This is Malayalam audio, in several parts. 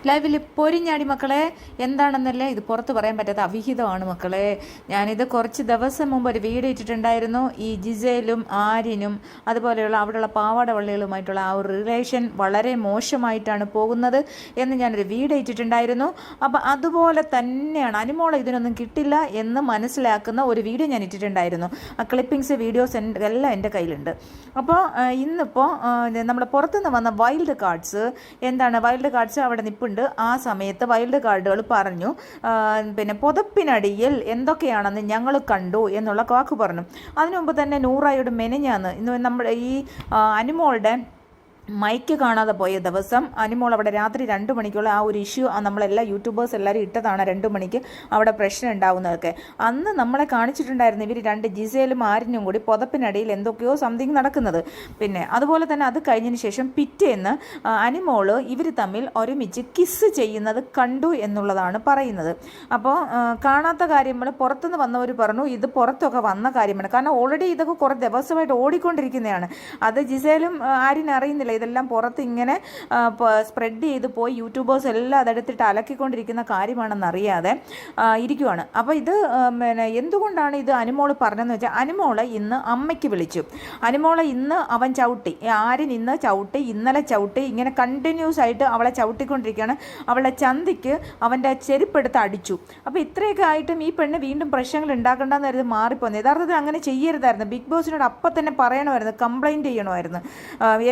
ലൈവിൽ പൊരിഞ്ഞാടി മക്കളെ. എന്താണെന്നല്ലേ ഇത് പുറത്ത് പറയാൻ പറ്റാത്ത അവിഹിതമാണ് മക്കളെ. ഞാനിത് കുറച്ച് ദിവസം മുമ്പ് ഒരു വീഡിയോ ഇട്ടിട്ടുണ്ടായിരുന്നു. ഈ ജിസേലും ആര്യനും അതുപോലെയുള്ള അവിടെയുള്ള പാവാട വള്ളികളുമായിട്ടുള്ള ആ ഒരു റിലേഷൻ വളരെ മോശമായിട്ടാണ് പോകുന്നത് എന്ന് ഞാനൊരു വീഡിയോ ഇട്ടിട്ടുണ്ടായിരുന്നു. അപ്പോൾ അതുപോലെ തന്നെയാണ് അനുമോളെ ഇതിനൊന്നും കിട്ടില്ല എന്ന് മനസ്സിലാക്കുന്ന ഒരു വീഡിയോ ഞാൻ ഇട്ടിട്ടുണ്ടായിരുന്നു. ആ ക്ലിപ്പിങ്സ് വീഡിയോസ് എല്ലാം എൻ്റെ കയ്യിലുണ്ട്. അപ്പോൾ ഇന്നിപ്പോൾ നമ്മൾ പുറത്തുനിന്ന് വന്ന വൈൽഡ് കാർഡ്സ് വൈൽഡ് കാർഡ്സ് അവിടെ നിൽപ്പുണ്ട്. ആ സമയത്ത് വൈൽഡ് കാർഡുകൾ പറഞ്ഞു, പിന്നെ പുതപ്പിനടിയിൽ എന്തൊക്കെയാണെന്ന് ഞങ്ങൾ കണ്ടു എന്നുള്ള വാക്ക് പറഞ്ഞു. അതിനു മുമ്പ് തന്നെ നൂറായോട് മെനഞ്ഞാന്ന് ഇന്ന് നമ്മുടെ ഈ അനുമോളുടെ മൈക്ക് കാണാതെ പോയ ദിവസം അനുമോൾ അവിടെ രാത്രി 2 മണിക്കുള്ള ആ ഒരു ഇഷ്യൂ നമ്മളെല്ലാം യൂട്യൂബേഴ്സ് എല്ലാവരും ഇട്ടതാണ്. 2 മണിക്ക് അവിടെ പ്രശ്നം ഉണ്ടാവുന്നതൊക്കെ അന്ന് നമ്മളെ കാണിച്ചിട്ടുണ്ടായിരുന്നു. ഇവർ 2 ജിസേലും ആര്യനും കൂടി പുതപ്പിനടിയിൽ എന്തൊക്കെയോ സംതിങ് നടക്കുന്നത്. പിന്നെ അതുപോലെ തന്നെ അത് കഴിഞ്ഞതിന് ശേഷം പിറ്റേന്ന് അനുമോള് ഇവർ തമ്മിൽ ഒരുമിച്ച് കിസ് ചെയ്യുന്നത് കണ്ടു എന്നുള്ളതാണ് പറയുന്നത്. അപ്പോൾ കാണാത്ത കാര്യങ്ങൾ പുറത്തുനിന്ന് വന്നവർ പറഞ്ഞു ഇത് പുറത്തൊക്കെ വന്ന കാര്യമാണ്. കാരണം ഓൾറെഡി ഇതൊക്കെ കുറേ ദിവസമായിട്ട് ഓടിക്കൊണ്ടിരിക്കുന്നതാണ്. അത് ജിസേലും ആര്യനും അറിയുന്നില്ല. ഇതെല്ലാം പുറത്ത് ഇങ്ങനെ സ്പ്രെഡ് ചെയ്ത് പോയി യൂട്യൂബേഴ്സ് എല്ലാം അതെടുത്തിട്ട് അലക്കിക്കൊണ്ടിരിക്കുന്ന കാര്യമാണെന്നറിയാതെ ഇരിക്കുവാണ്. അപ്പോൾ ഇത് പിന്നെ എന്തുകൊണ്ടാണ് ഇത് അനുമോള് പറഞ്ഞതെന്ന് വെച്ചാൽ അനുമോളെ ഇന്ന് അമ്മയ്ക്ക് വിളിച്ചു. അനുമോളെ ഇന്ന് അവൻ ചവിട്ടി, ആര്യൻ ഇന്ന് ചവിട്ടി, ഇന്നലെ ചവിട്ടി, ഇങ്ങനെ കണ്ടിന്യൂസ് ആയിട്ട് അവളെ ചവിട്ടിക്കൊണ്ടിരിക്കുകയാണ്. അവളുടെ ചന്തിക്ക് അവൻ്റെ ചെരുപ്പെടുത്ത് അടിച്ചു. അപ്പോൾ ഇത്രയൊക്കെ ആയിട്ടും ഈ പെണ്ണ് വീണ്ടും പ്രശ്നങ്ങൾ ഉണ്ടാക്കണ്ടെന്ന് കരുതി മാറിപ്പോന്നു. യഥാർത്ഥത്തിൽ അങ്ങനെ ചെയ്യരുതായിരുന്നു. ബിഗ് ബോസിനോട് അപ്പം തന്നെ പറയണമായിരുന്നു, കംപ്ലൈൻറ്റ് ചെയ്യണമായിരുന്നു.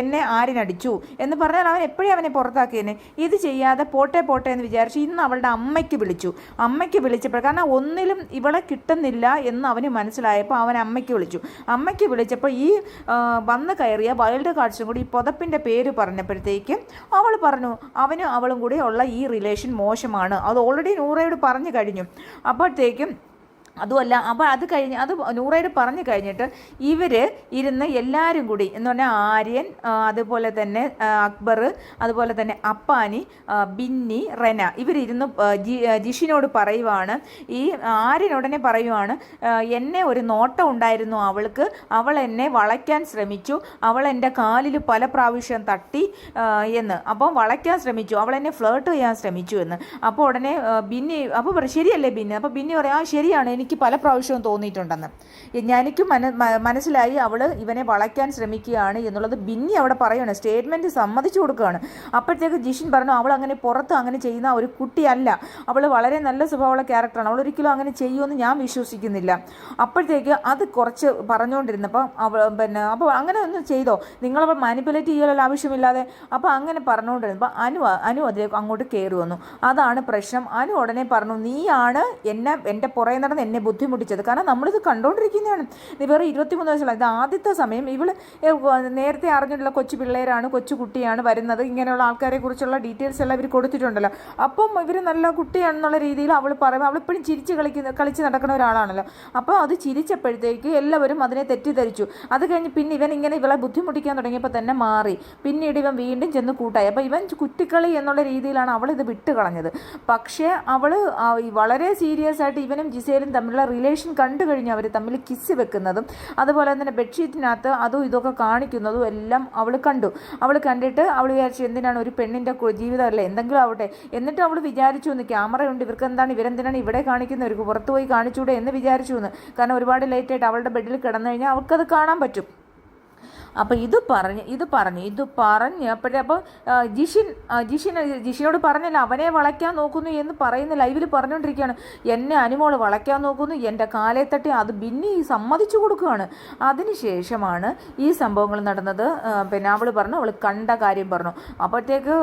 എന്നെ ആര്യൻ അടിച്ചു എന്ന് പറഞ്ഞാൽ അവൻ എപ്പോഴും അവനെ പുറത്താക്കിയേനെ. ഇത് ചെയ്യാതെ പോട്ടെ എന്ന് വിചാരിച്ചു ഇന്ന് അവളുടെ അമ്മയ്ക്ക് വിളിച്ചു. അമ്മയ്ക്ക് വിളിച്ചപ്പോൾ കാരണം ഒന്നിലും ഇവളെ കിട്ടുന്നില്ല എന്ന് അവന് മനസ്സിലായപ്പോൾ അവൻ അമ്മയ്ക്ക് വിളിച്ചു. അമ്മയ്ക്ക് വിളിച്ചപ്പോൾ ഈ വന്ന് കയറിയ വൈൽഡ് കാർഡ്സും കൂടി ഈ പുതപ്പിൻ്റെ പേര് പറഞ്ഞപ്പോഴത്തേക്കും അവൾ പറഞ്ഞു അവളും കൂടി ഉള്ള ഈ റിലേഷൻ മോശമാണ്. അത് ഓൾറെഡി നൂറയോട് പറഞ്ഞു കഴിഞ്ഞു. അപ്പോഴത്തേക്കും അതുമല്ല, അപ്പോൾ അത് കഴിഞ്ഞ് അത് നൂറയോട് പറഞ്ഞു കഴിഞ്ഞിട്ട് ഇവർ ഇരുന്ന് എല്ലാവരും കൂടി എന്ന് പറഞ്ഞാൽ ആര്യൻ, അതുപോലെ തന്നെ അക്ബർ, അതുപോലെ തന്നെ അപ്പാനി, ബിന്നി, റെന ഇവരിരുന്ന് ജിഷിനോട് പറയുവാണ്. ഈ ആര്യനുടനെ പറയുവാണ്, എന്നെ ഒരു നോട്ടം ഉണ്ടായിരുന്നു അവൾക്ക്, അവൾ എന്നെ വളയ്ക്കാൻ ശ്രമിച്ചു, അവൾ എൻ്റെ കാലിൽ പല പ്രാവശ്യം തട്ടി എന്ന്. അപ്പം വളയ്ക്കാൻ ശ്രമിച്ചു, അവൾ എന്നെ ഫ്ലേർട്ട് ചെയ്യാൻ ശ്രമിച്ചു എന്ന്. അപ്പോൾ ഉടനെ ബിന്നി അപ്പോൾ ശരിയല്ലേ ബിന്നി? അപ്പോൾ ബിന്നി പറയാം ശരിയാണ്, എനിക്ക് പല പ്രാവശ്യവും തോന്നിയിട്ടുണ്ടെന്ന്. എനിക്ക് മനസ്സിലായി അവൾ ഇവനെ വളയ്ക്കാൻ ശ്രമിക്കുകയാണ് എന്നുള്ളത് ബിന്നി അവിടെ പറയുകയാണ്, സ്റ്റേറ്റ്മെൻറ്റ് സമ്മതിച്ചു കൊടുക്കുകയാണ്. അപ്പോഴത്തേക്ക് ജിഷിൻ പറഞ്ഞു അവൾ അങ്ങനെ പുറത്ത് അങ്ങനെ ചെയ്യുന്ന ഒരു കുട്ടിയല്ല, അവൾ വളരെ നല്ല സ്വഭാവമുള്ള ക്യാരക്ടറാണ്, അവൾ ഒരിക്കലും അങ്ങനെ ചെയ്യുമെന്ന് ഞാൻ വിശ്വസിക്കുന്നില്ല. അപ്പോഴത്തേക്ക് അത് കുറച്ച് പറഞ്ഞുകൊണ്ടിരുന്നപ്പോൾ അപ്പോൾ അങ്ങനെ ഒന്നും ചെയ്തോ, നിങ്ങളവൾ മാനിപ്പുലേറ്റ് ചെയ്യാനുള്ള ആവശ്യമില്ലാതെ. അപ്പോൾ അങ്ങനെ പറഞ്ഞുകൊണ്ടിരുന്നപ്പോൾ അനു അതിലേക്ക് അങ്ങോട്ട് കയറി വന്നു. അതാണ് പ്രശ്നം. അനു ഉടനെ പറഞ്ഞു നീയാണ് എൻ്റെ പുറകെ നടന്ന് എന്നെ ബുദ്ധിമുട്ടിച്ചത്. കാരണം നമ്മളിത് കണ്ടുകൊണ്ടിരിക്കുന്നതാണ്. ഇത് വേറെ 23 വയസ്സുള്ള ഇത് ആദ്യത്തെ സമയം. ഇവൾ നേരത്തെ അറിഞ്ഞിട്ടുള്ള കൊച്ചു പിള്ളേരാണ്, കൊച്ചു കുട്ടിയാണ് വരുന്നത്, ഇങ്ങനെയുള്ള ആൾക്കാരെ കുറിച്ചുള്ള ഡീറ്റെയിൽസ് എല്ലാം ഇവർ കൊടുത്തിട്ടുണ്ടല്ലോ. അപ്പം ഇവർ നല്ല കുട്ടിയാണെന്നുള്ള രീതിയിൽ അവൾ പറയുമ്പോൾ അവളിപ്പോഴും കളിച്ച് നടക്കുന്ന ഒരാളാണല്ലോ. അപ്പോൾ അത് ചിരിച്ചപ്പോഴത്തേക്ക് എല്ലാവരും അതിനെ തെറ്റിദ്ധരിച്ചു. അത് കഴിഞ്ഞ് പിന്നെ ഇവൻ ഇങ്ങനെ ഇവളെ ബുദ്ധിമുട്ടിക്കാൻ തുടങ്ങിയപ്പോൾ തന്നെ മാറി. പിന്നീട് ഇവൻ വീണ്ടും ചെന്ന് കൂട്ടായി. അപ്പോൾ ഇവൻ കുറ്റിക്കളി എന്നുള്ള രീതിയിലാണ് അവൾ ഇത് വിട്ട് കളഞ്ഞത്. പക്ഷേ അവൾ വളരെ സീരിയസ് ആയിട്ട് ഇവനും ജിസേലും തമ്മിലുള്ള റിലേഷൻ കണ്ടു കഴിഞ്ഞ് അവർ തമ്മിൽ കിസ് വെക്കുന്നതും അതുപോലെ തന്നെ ബെഡ്ഷീറ്റിനകത്ത് അതും ഇതൊക്കെ കാണിക്കുന്നതും എല്ലാം അവൾ കണ്ടു. അവൾ കണ്ടിട്ട് അവൾ വിചാരിച്ചു എന്തിനാണ് ഒരു പെണ്ണിൻ്റെ ജീവിതമല്ലേ, എന്തെങ്കിലും ആവട്ടെ. എന്നിട്ട് അവൾ വിചാരിച്ചു എന്ന് ക്യാമറയുണ്ട്, ഇവരെന്തിനാണ് ഇവിടെ കാണിക്കുന്നത്, ഇവർക്ക് പുറത്തു പോയി കാണിച്ചൂടെ എന്ന് വിചാരിച്ചു എന്ന്. കാരണം ഒരുപാട് ലേറ്റായിട്ട് അവളുടെ ബെഡിൽ കിടന്നു കഴിഞ്ഞാൽ അവൾക്കത് കാണാൻ പറ്റും. അപ്പോൾ ഇത് പറഞ്ഞപ്പോഴേ അപ്പോൾ ജിഷിനോട് പറഞ്ഞില്ല അവനെ വളയ്ക്കാൻ നോക്കുന്നു എന്ന് പറയുന്ന ലൈവിൽ പറഞ്ഞുകൊണ്ടിരിക്കുകയാണ്. എന്നെ അനുമോള് വളയ്ക്കാൻ നോക്കുന്നു, എൻ്റെ കാലേ തട്ടി, അത് ബിന്നി സമ്മതിച്ചു കൊടുക്കുകയാണ്. അതിനുശേഷമാണ് ഈ സംഭവങ്ങൾ നടന്നത്. പിന്നെ അവൾ പറഞ്ഞു, അവൾ കണ്ട കാര്യം പറഞ്ഞു. അപ്പോഴത്തേക്ക്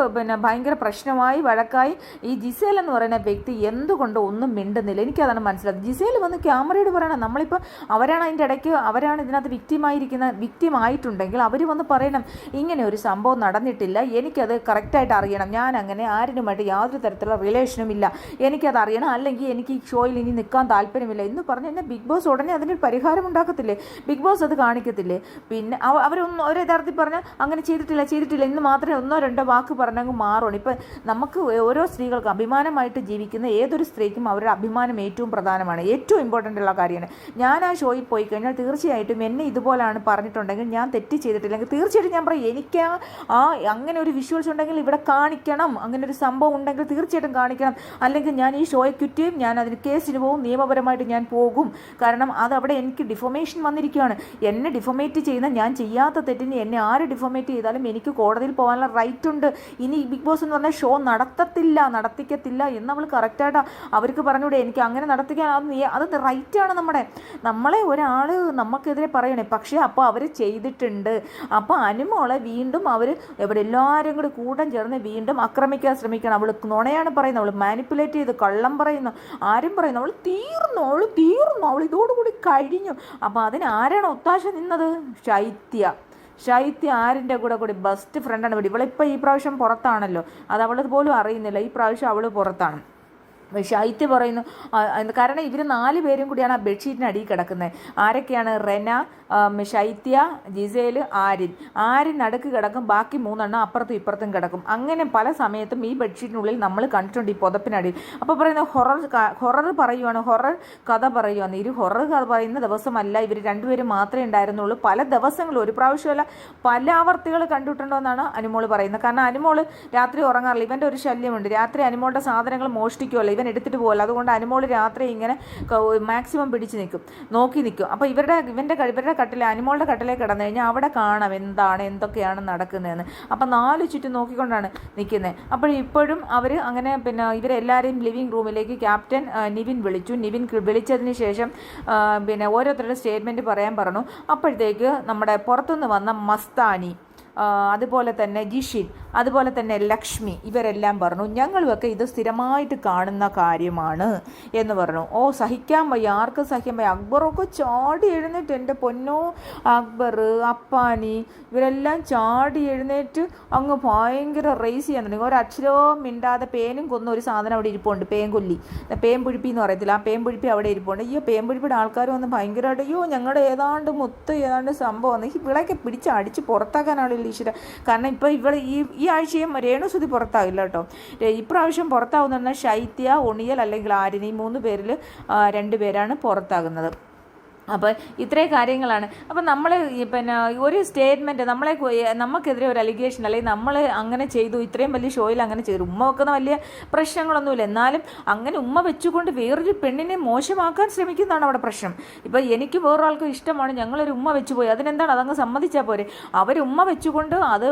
ഭയങ്കര പ്രശ്നമായി, വഴക്കായി. ഈ ജിസേൽ എന്ന് പറയുന്ന വ്യക്തി എന്തുകൊണ്ട് ഒന്നും മിണ്ടുന്നില്ല, എനിക്കതാണ് മനസ്സിലായത്. ജിസേൽ വന്ന് ക്യാമറയോട് പറയണം, നമ്മളിപ്പോൾ അവരാണ് അതിൻ്റെ ഇടയ്ക്ക് അവരാണ് ഇതിനകത്ത് വിക്റ്റിമായിട്ടുണ്ടെങ്കിൽ അവർ വന്ന് പറയണം ഇങ്ങനെ ഒരു സംഭവം നടന്നിട്ടില്ല, എനിക്കത് കറക്റ്റായിട്ട് അറിയണം, ഞാൻ അങ്ങനെ ആരിനുമായിട്ട് യാതൊരു തരത്തിലുള്ള റിലേഷനും ഇല്ല, എനിക്കത് അറിയണം, അല്ലെങ്കിൽ എനിക്ക് ഈ ഷോയിൽ ഇനി നിൽക്കാൻ താല്പര്യമില്ല എന്ന് പറഞ്ഞു കഴിഞ്ഞാൽ ബിഗ് ബോസ് ഉടനെ അതിനൊരു പരിഹാരം ഉണ്ടാക്കത്തില്ലേ? ബിഗ് ബോസ് അത് കാണിക്കത്തില്ലേ? പിന്നെ അവരൊന്നും ഒരു യഥാർത്ഥത്തിൽ പറഞ്ഞാൽ അങ്ങനെ ചെയ്തിട്ടില്ല എന്ന് മാത്രമേ 1-2 വാക്ക് പറഞ്ഞങ്ങ് മാറുള്ളൂ. ഇപ്പം നമുക്ക് ഓരോ സ്ത്രീകൾക്ക് അഭിമാനമായിട്ട് ജീവിക്കുന്ന ഏതൊരു സ്ത്രീക്കും അവരുടെ അഭിമാനം ഏറ്റവും പ്രധാനമാണ്, ഏറ്റവും ഇമ്പോർട്ടൻ്റ് ഉള്ള കാര്യമാണ്. ഞാൻ ആ ഷോയിൽ പോയി കഴിഞ്ഞാൽ തീർച്ചയായിട്ടും എന്നെ ഇതുപോലാണ് പറഞ്ഞിട്ടുണ്ടെങ്കിൽ ഞാൻ തെറ്റ് ചെയ്തിട്ടില്ലെങ്കിൽ തീർച്ചയായിട്ടും ഞാൻ പറയും എനിക്ക് അങ്ങനെ ഒരു വിഷ്വൽസ് ഉണ്ടെങ്കിൽ ഇവിടെ കാണിക്കണം, അങ്ങനെ ഒരു സംഭവം ഉണ്ടെങ്കിൽ തീർച്ചയായിട്ടും കാണിക്കണം. അല്ലെങ്കിൽ ഞാൻ ഈ ഷോയെ ക്വിറ്റ് ചെയ്യും, ഞാൻ അതിന് കേസിന് പോകും, നിയമപരമായിട്ട് ഞാൻ പോകും. കാരണം അതവിടെ എനിക്ക് ഡിഫോമേഷൻ വന്നിരിക്കുകയാണ്. എന്നെ ഡിഫോമേറ്റ് ചെയ്യുന്ന, ഞാൻ ചെയ്യാത്ത തെറ്റിന് എന്നെ ആര് ഡിഫോമേറ്റ് ചെയ്താലും എനിക്ക് കോടതിയിൽ പോകാനുള്ള റൈറ്റ് ഉണ്ട്. ഇനി ബിഗ് ബോസ് എന്ന് പറഞ്ഞാൽ ഷോ നടത്തിക്കത്തില്ല എന്ന് നമ്മൾ കറക്റ്റായിട്ട് അവർക്ക് പറഞ്ഞൂടെ, എനിക്ക് അങ്ങനെ നടത്തിക്കാൻ അത് റൈറ്റാണ്. നമ്മളെ ഒരാൾ നമുക്കെതിരെ പറയണേ, പക്ഷേ അപ്പോൾ അവർ ചെയ്തിട്ടുണ്ട്. അപ്പോൾ അനുമോളെ വീണ്ടും അവർ ഇവിടെ എല്ലാവരും കൂടി കൂട്ടം ചേർന്ന് വീണ്ടും ആക്രമിക്കാൻ ശ്രമിക്കണം. അവൾ നുണയാണ് പറയുന്നത്, അവൾ മാനിപ്പുലേറ്റ് ചെയ്ത് കള്ളം പറയുന്നു, ആരും പറയുന്നു അവൾ തീർന്നു, അവൾ ഇതോടുകൂടി കഴിഞ്ഞു. അപ്പോൾ അതിന് ആരാണ് ഒത്താശ നിന്നത്? ശൈത്യ ആരിൻ്റെ കൂടി ബെസ്റ്റ് ഫ്രണ്ടാണ്. ഇവളിപ്പോൾ ഈ പ്രാവശ്യം പുറത്താണല്ലോ, അത് അവൾ പോലും അറിയുന്നില്ല. ഈ പ്രാവശ്യം അവൾ പുറത്താണ്. ശൈത്യ പറയുന്നു, കാരണം ഇവർ 4 പേരും കൂടിയാണ് ആ ബെഡ്ഷീറ്റിന് അടിയിൽ കിടക്കുന്നത്. ആരൊക്കെയാണ്? റെന, ശൈത്യ, ജിസേൽ, ആര്യൻ നടുക്ക് കിടക്കും, ബാക്കി 3 എണ്ണം അപ്പുറത്തും ഇപ്പുറത്തും കിടക്കും. അങ്ങനെ പല സമയത്തും ഈ ബെഡ്ഷീറ്റിനുള്ളിൽ നമ്മൾ കണ്ടിട്ടുണ്ട് ഈ പുതപ്പിനടിയിൽ. അപ്പോൾ പറയുന്നത് ഹൊറർ പറയുവാണ്, ഹൊറർ കഥ പറയുവാണ്. ഹൊറർ കഥ പറയുന്ന ദിവസമല്ല, ഇവർ 2 പേരും മാത്രമേ ഉണ്ടായിരുന്നുള്ളൂ. പല ദിവസങ്ങളും, ഒരു പ്രാവശ്യമല്ല പല ആവർത്തികൾ കണ്ടിട്ടുണ്ടോ എന്നാണ് അനുമോൾ പറയുന്നത്. കാരണം അനുമോൾ രാത്രി ഉറങ്ങാറില്ല, ഇവൻ്റെ ഒരു ശല്യമുണ്ട്. രാത്രി അനുമോളുടെ സാധനങ്ങൾ മോഷ്ടിക്കുമല്ലോ, ഇവൻ എടുത്തിട്ട് പോകല്ലോ. അതുകൊണ്ട് അനുമോൾ രാത്രി ഇങ്ങനെ മാക്സിമം പിടിച്ച് നോക്കി നിൽക്കും. അപ്പോൾ ഇവരുടെ അനുമോളുടെ കട്ടിലേക്ക് കിടന്നു കഴിഞ്ഞാൽ അവിടെ കാണാം എന്തൊക്കെയാണ് നടക്കുന്നതെന്ന്. അപ്പം 4 ചുറ്റും നോക്കിക്കൊണ്ടാണ് നിൽക്കുന്നത്. അപ്പോൾ ഇപ്പോഴും അവർ അങ്ങനെ ഇവരെല്ലാവരെയും ലിവിങ് റൂമിലേക്ക് ക്യാപ്റ്റൻ നിവിൻ വിളിച്ചതിന് ശേഷം ഓരോരുത്തരുടെ സ്റ്റേറ്റ്മെൻറ്റ് പറയാൻ പറഞ്ഞു. അപ്പോഴത്തേക്ക് നമ്മുടെ പുറത്തുനിന്ന് വന്ന മസ്താനി, അതുപോലെ തന്നെ ജിഷിൻ, അതുപോലെ തന്നെ ലക്ഷ്മി, ഇവരെല്ലാം പറഞ്ഞു ഞങ്ങളുമൊക്കെ ഇത് സ്ഥിരമായിട്ട് കാണുന്ന കാര്യമാണ് എന്ന് പറഞ്ഞു. സഹിക്കാൻ വയ്യ, ആർക്കും സഹിക്കാൻ വയ്യ. അക്ബറൊക്കെ ചാടി എഴുന്നേറ്റ്, എൻ്റെ പൊന്നോ, അക്ബർ, അപ്പാനി ഇവരെല്ലാം ചാടി എഴുന്നേറ്റ് അങ്ങ് ഭയങ്കര റേസ് ചെയ്യാൻ തുടങ്ങി. ഒരക്ഷരവും മിണ്ടാതെ പേനും കൊന്ന ഒരു സാധനം അവിടെ ഇരിപ്പുണ്ട്, പേമ്പുഴിപ്പി എന്ന് പറയത്തില്ല, ആ പേമ്പുഴിപ്പി അവിടെ ഇരിപ്പുണ്ട്. പേമ്പുഴിപ്പിയുടെ ആൾക്കാർ വന്ന് ഭയങ്കരമായിട്ട് ഞങ്ങളുടെ ഏതാണ്ട് സംഭവം ഇവിളേക്ക് പിടിച്ച് അടിച്ച് പുറത്താക്കാനാണ് ഈശ്വര. കാരണം ഇപ്പോൾ ഈ ആഴ്ചയും രേണുസുതി പുറത്താവില്ല കേട്ടോ. ഇപ്രാവശ്യം പുറത്താവുന്ന ശൈത്യ, ഒണിയൽ അല്ലെങ്കിൽ ആര്യൻ, ഈ 3 പേരിൽ 2 പേരാണ് പുറത്താകുന്നത്. അപ്പോൾ ഇത്രയും കാര്യങ്ങളാണ്. അപ്പം നമ്മൾ ഒരു സ്റ്റേറ്റ്മെൻറ്റ് നമുക്കെതിരെ ഒരു അലിഗേഷൻ, അല്ലെങ്കിൽ നമ്മൾ അങ്ങനെ ചെയ്തു, ഇത്രയും വലിയ ഷോയിൽ അങ്ങനെ ചെയ്തു, ഉമ്മ വെക്കുന്ന വലിയ പ്രശ്നങ്ങളൊന്നുമില്ല. എന്നാലും അങ്ങനെ ഉമ്മ വെച്ചുകൊണ്ട് വേറൊരു പെണ്ണിനെ മോശമാക്കാൻ ശ്രമിക്കുന്നതാണ് അവിടെ പ്രശ്നം. ഇപ്പോൾ എനിക്ക് വേറൊരാൾക്ക് ഇഷ്ടമാണ്, ഞങ്ങളൊരു ഉമ്മ വെച്ചു പോയി, അതിനെന്താണ്, അതങ്ങ് സമ്മതിച്ചാൽ പോരെ. ഉമ്മ വെച്ചുകൊണ്ട് അത്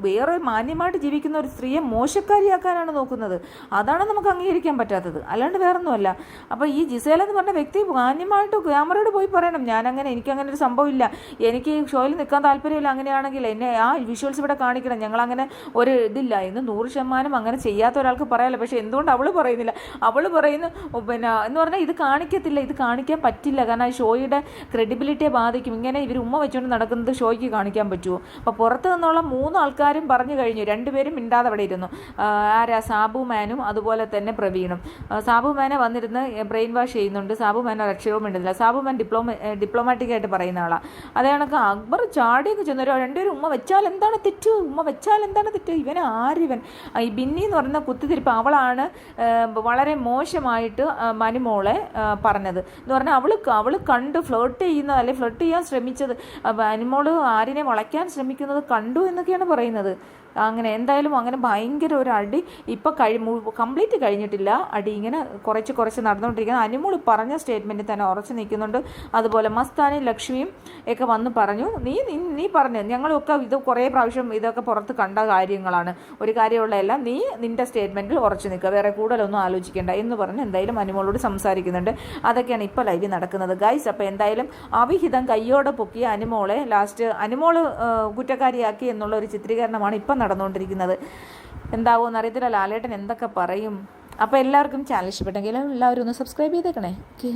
വേറെ മാന്യമായിട്ട് ജീവിക്കുന്ന ഒരു സ്ത്രീയെ മോശക്കാരിയാക്കാനാണ് നോക്കുന്നത്. അതാണ് നമുക്ക് അംഗീകരിക്കാൻ പറ്റാത്തത്, അല്ലാണ്ട് വേറൊന്നുമല്ല. അപ്പോൾ ഈ ജിസേൽ എന്ന് പറഞ്ഞ വ്യക്തി മാന്യമായിട്ട് ക്യാമറയോട് പോയി പറയണം, എനിക്കങ്ങനെ ഒരു സംഭവമില്ല, എനിക്ക് ഷോയിൽ നിൽക്കാൻ താല്പര്യമില്ല, അങ്ങനെയാണെങ്കിൽ എന്നെ ആ വിഷ്വൽസ് ഇവിടെ കാണിക്കണം, ഞങ്ങളങ്ങനെ ഒരു ഇതില്ല എന്ന് 100% അങ്ങനെ ചെയ്യാത്ത ഒരാൾക്ക് പറയാമല്ലോ. പക്ഷേ എന്തുകൊണ്ട് അവൾ പറയുന്നില്ല? അവൾ പറയുന്നു എന്ന് പറഞ്ഞാൽ ഇത് കാണിക്കാൻ പറ്റില്ല. കാരണം ആ ഷോയുടെ ക്രെഡിബിലിറ്റിയെ ബാധിക്കും. ഇങ്ങനെ ഇവർ ഉമ്മ വെച്ചുകൊണ്ട് നടക്കുന്നത് ഷോയ്ക്ക് കാണിക്കാൻ പറ്റുമോ? അപ്പോൾ പുറത്ത് നിന്നുള്ള 3 ആൾക്കാരും പറഞ്ഞു കഴിഞ്ഞു, 2 പേരും മിണ്ടാതെ അവിടെ ഇരുന്നു. സാബു മാനും അതുപോലെ തന്നെ പ്രവീണും. സാബു മാനെ വന്നിരുന്ന് ബ്രെയിൻ വാഷ് ചെയ്യുന്നുണ്ട്. സാബു മാൻ ഒരക്ഷരവും മിണ്ടുന്നില്ല. സാബു മാൻ ഡിപ്ലോമാറ്റിക്കായിട്ട് പറയുന്ന ആളാണ്. അതേ കണക്ക് അക്ബർ ചാടിയൊക്കെ ചെന്നു. 2 പേരും ഉമ്മ വെച്ചാൽ എന്താണ് തെറ്റ്, ഇവൻ ഈ ബിന്നി എന്ന് പറയുന്ന കുത്തിത്തിരിപ്പ്, അവളാണ് വളരെ മോശമായിട്ട് മനുമോളെ പറഞ്ഞത് എന്ന് പറഞ്ഞാൽ അവൾ കണ്ട് ഫ്ലേർട്ട് ചെയ്യുന്നത്, അല്ലെങ്കിൽ ഫ്ലേർട്ട് ചെയ്യാൻ ശ്രമിച്ചത്, അനുമോള് ആരിനെ വളയ്ക്കാൻ ശ്രമിക്കുന്നത് കണ്ടു എന്നൊക്കെയാണ് പറയുന്നത്. അങ്ങനെ എന്തായാലും അങ്ങനെ ഭയങ്കര ഒരു അടി ഇപ്പോൾ കംപ്ലീറ്റ് കഴിഞ്ഞിട്ടില്ല. അടി ഇങ്ങനെ കുറച്ച് നടന്നുകൊണ്ടിരിക്കുന്നത്. അനുമോൾ പറഞ്ഞ സ്റ്റേറ്റ്മെൻറ്റിൽ തന്നെ ഉറച്ചു നിൽക്കുന്നുണ്ട്. അതുപോലെ മസ്താനി, ലക്ഷ്മിയും ഒക്കെ വന്ന് പറഞ്ഞു, നീ പറഞ്ഞു ഞങ്ങളൊക്കെ ഇത് കുറേ പ്രാവശ്യം ഇതൊക്കെ പുറത്ത് കണ്ട കാര്യങ്ങളാണ്, ഒരു കാര്യമുള്ളതല്ല, നീ നിൻ്റെ സ്റ്റേറ്റ്മെൻറ്റിൽ ഉറച്ചു നിൽക്കുക, വേറെ കൂടുതലൊന്നും ആലോചിക്കേണ്ട എന്ന് പറഞ്ഞ് എന്തായാലും അനുമോളോട് സംസാരിക്കുന്നുണ്ട്. അതൊക്കെയാണ് ഇപ്പോൾ ലൈവിൽ നടക്കുന്നത് ഗൈസ്. അപ്പോൾ എന്തായാലും അവിഹിതം കയ്യോടെ പൊക്കിയ അനുമോളെ ലാസ്റ്റ് അനുമോള് കുറ്റക്കാരിയാക്കി എന്നുള്ള ഒരു ചിത്രീകരണമാണ് ഇപ്പം നടന്നുകൊണ്ടിരിക്കുന്നത്. എന്താവുമെന്ന് അറിയത്തില്ല, ലാലേട്ടൻ എന്തൊക്കെ പറയും. അപ്പോൾ എല്ലാവർക്കും ചാനൽ ഇഷ്ടപ്പെട്ടെങ്കിൽ എല്ലാവരും ഒന്ന് സബ്സ്ക്രൈബ് ചെയ്തേക്കണേ. ഓക്കെ.